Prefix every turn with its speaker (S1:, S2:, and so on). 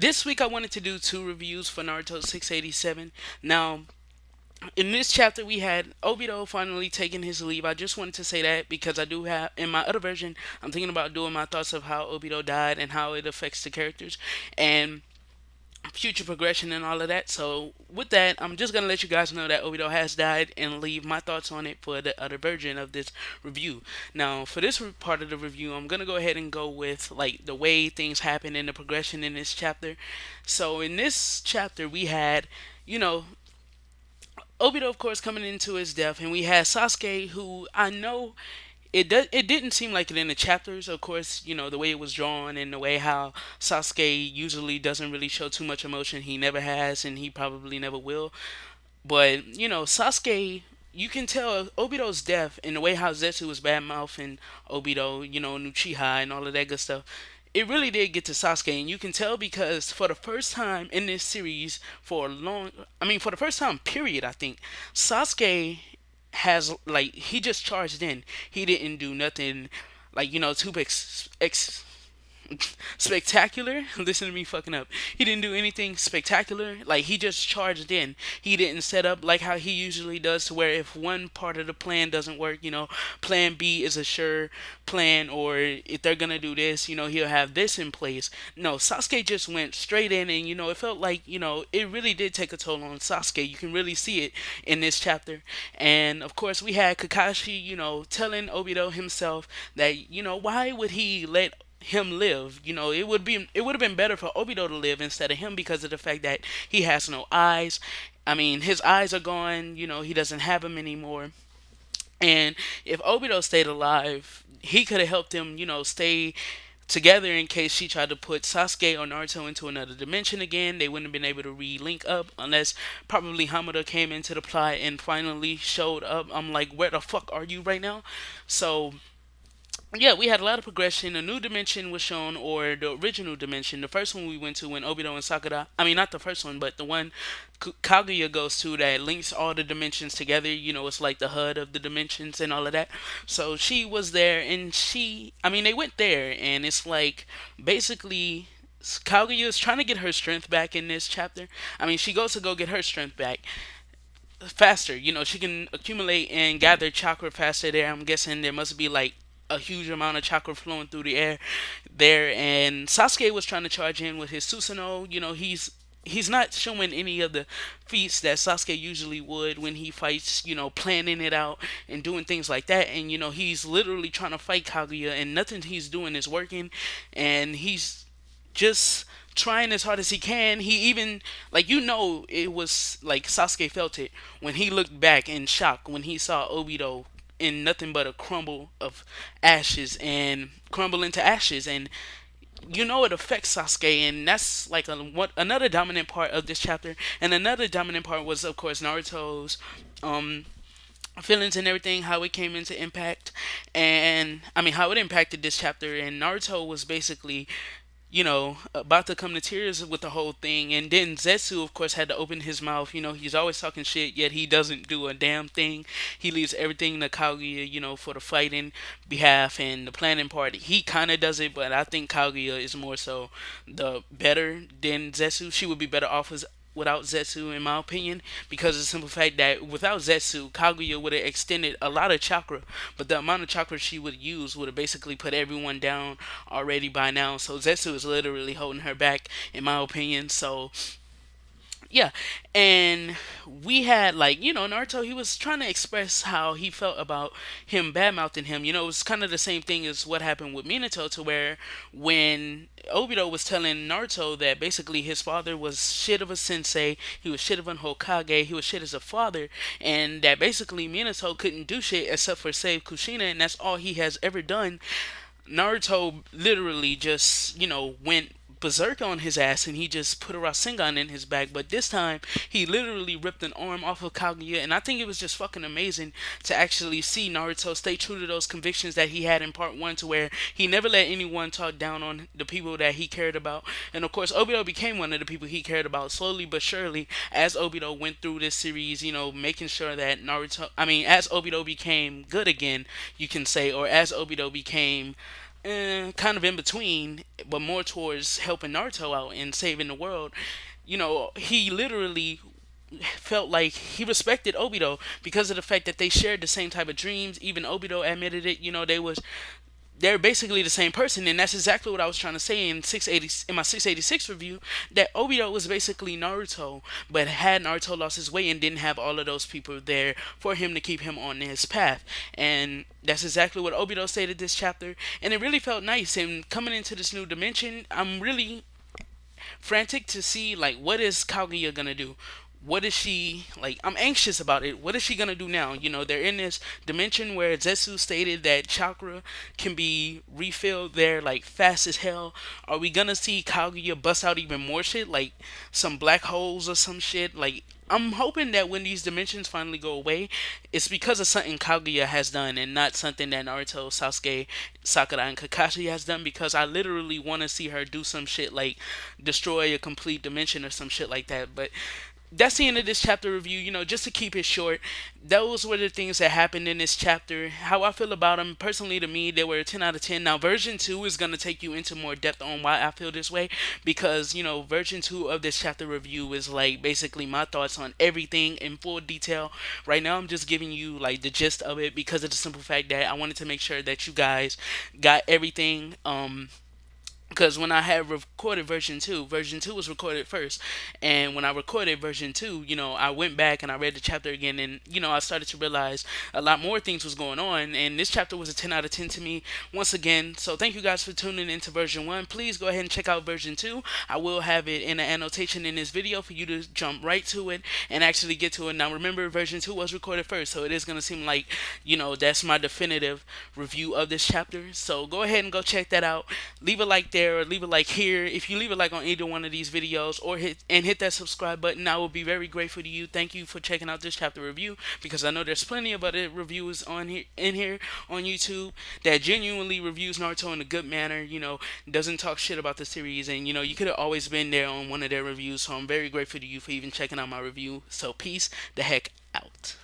S1: This week I wanted to do two reviews for Naruto 687. Now, in this chapter we had Obito finally taking his leave. I just wanted to say that because I do have in my other version I'm thinking about doing my thoughts of how Obito died and how it affects the characters and future progression and all of that. So with that, I'm just gonna let you guys know that Obito has died and leave my thoughts on it for the other version of this review. Now, for this part of the review, I'm gonna go ahead and go with like the way things happen and the progression in this chapter. So in this chapter, we had, you know, Obito, of course, coming into his death, and we had Sasuke, who I know it didn't seem like it in the chapters. Of course, the way it was drawn and the way how Sasuke usually doesn't really show too much emotion. He never has, and he probably never will. But Sasuke. You can tell Obito's death and the way how Zetsu was bad mouthing Obito, Nuchiha and all of that good stuff. It really did get to Sasuke, and you can tell because for the first time in this series, for the first time, period, I think Sasuke has like he just charged in. He didn't do nothing like too spectacular. Listen to me fucking up. He didn't do anything spectacular. Like he just charged in. He didn't set up like how he usually does to where if one part of the plan doesn't work, plan B is a sure plan, or if they're gonna do this, he'll have this in place. No, Sasuke just went straight in, and it felt like it really did take a toll on Sasuke. You can really see it in this chapter. And of course we had Kakashi, telling Obito himself that why would he let him live. It would have been better for Obito to live instead of him because of the fact that he has no eyes. I mean, his eyes are gone. He doesn't have them anymore. And if Obito stayed alive, he could have helped him, stay together in case she tried to put Sasuke or Naruto into another dimension again. They wouldn't have been able to re-link up unless probably Hamada came into the plot and finally showed up. I'm like, where the fuck are you right now? So yeah, we had a lot of progression. A new dimension was shown, or the original dimension. The first one we went to when Obito and Sakura. I mean, not the first one, but the one Kaguya goes to that links all the dimensions together. It's like the HUD of the dimensions and all of that. So she was there, and they went there, and it's like basically Kaguya is trying to get her strength back in this chapter. I mean, she goes to go get her strength back faster. She can accumulate and gather chakra faster there. I'm guessing there must be like a huge amount of chakra flowing through the air there. And Sasuke was trying to charge in with his Susanoo. He's not showing any of the feats that Sasuke usually would when he fights, planning it out and doing things like that. And, he's literally trying to fight Kaguya and nothing he's doing is working. And he's just trying as hard as he can. He even like it was like Sasuke felt it when he looked back in shock when he saw Obito in nothing but a crumble of ashes and crumble into ashes, and it affects Sasuke, and that's like another dominant part of this chapter. And another dominant part was of course Naruto's um feelings and everything, how it came into impact, and I mean how it impacted this chapter. And Naruto was basically about to come to tears with the whole thing. And then Zetsu, of course, had to open his mouth. He's always talking shit, yet he doesn't do a damn thing. He leaves everything to Kaguya, for the fighting behalf and the planning part. He kind of does it, but I think Kaguya is more so the better than Zetsu. She would be better off as without Zetsu, in my opinion, because of the simple fact that without Zetsu, Kaguya would have extended a lot of chakra, but the amount of chakra she would use would have basically put everyone down already by now. So Zetsu is literally holding her back, in my opinion. So yeah, and we had like Naruto. He was trying to express how he felt about him bad mouthing him. It was kind of the same thing as what happened with Minato, to where when Obito was telling Naruto that basically his father was shit of a sensei, he was shit of an Hokage, he was shit as a father, and that basically Minato couldn't do shit except for save Kushina, and that's all he has ever done. Naruto literally just, went berserk on his ass and he just put a Rasengan in his back. But this time, he literally ripped an arm off of Kaguya, and I think it was just fucking amazing to actually see Naruto stay true to those convictions that he had in part one, to where he never let anyone talk down on the people that he cared about. And of course, Obito became one of the people he cared about slowly but surely as Obito went through this series, making sure that as Obito became good again, you can say, or as Obito became kind of in between, but more towards helping Naruto out and saving the world. He literally felt like he respected Obito because of the fact that they shared the same type of dreams. Even Obito admitted it. They're basically the same person, and that's exactly what I was trying to say in 680 in my 686 review. That Obito was basically Naruto, but had Naruto lost his way and didn't have all of those people there for him to keep him on his path, and that's exactly what Obito stated this chapter, and it really felt nice. And coming into this new dimension, I'm really frantic to see like what is Kaguya gonna do. What is she like? I'm anxious about it. What is she gonna do now? They're in this dimension where Zetsu stated that chakra can be refilled there like fast as hell. Are we gonna see Kaguya bust out even more shit, like some black holes or some shit? Like, I'm hoping that when these dimensions finally go away, it's because of something Kaguya has done and not something that Naruto, Sasuke, Sakura, and Kakashi has done. Because I literally want to see her do some shit like destroy a complete dimension or some shit like that. But that's the end of this chapter review. Just to keep it short, those were the things that happened in this chapter. How I feel about them, personally, to me, they were a 10 out of 10. Now, version 2 is going to take you into more depth on why I feel this way, because, version 2 of this chapter review is like basically my thoughts on everything in full detail. Right now, I'm just giving you like the gist of it because of the simple fact that I wanted to make sure that you guys got everything. Because when I had recorded version 2 was recorded first. And when I recorded version 2, I went back and I read the chapter again. And, I started to realize a lot more things was going on. And this chapter was a 10 out of 10 to me once again. So thank you guys for tuning into version 1. Please go ahead and check out version 2. I will have it in an annotation in this video for you to jump right to it and actually get to it. Now, remember, version 2 was recorded first. So it is going to seem like, that's my definitive review of this chapter. So go ahead and go check that out. Leave a like there or leave a like here. If you leave a like on either one of these videos or hit that subscribe button, I will be very grateful to you. Thank you for checking out this chapter review, because I know there's plenty of other reviewers on here on YouTube that genuinely reviews Naruto in a good manner, doesn't talk shit about the series, and you could have always been there on one of their reviews. So I'm very grateful to you for even checking out my review. So peace the heck out.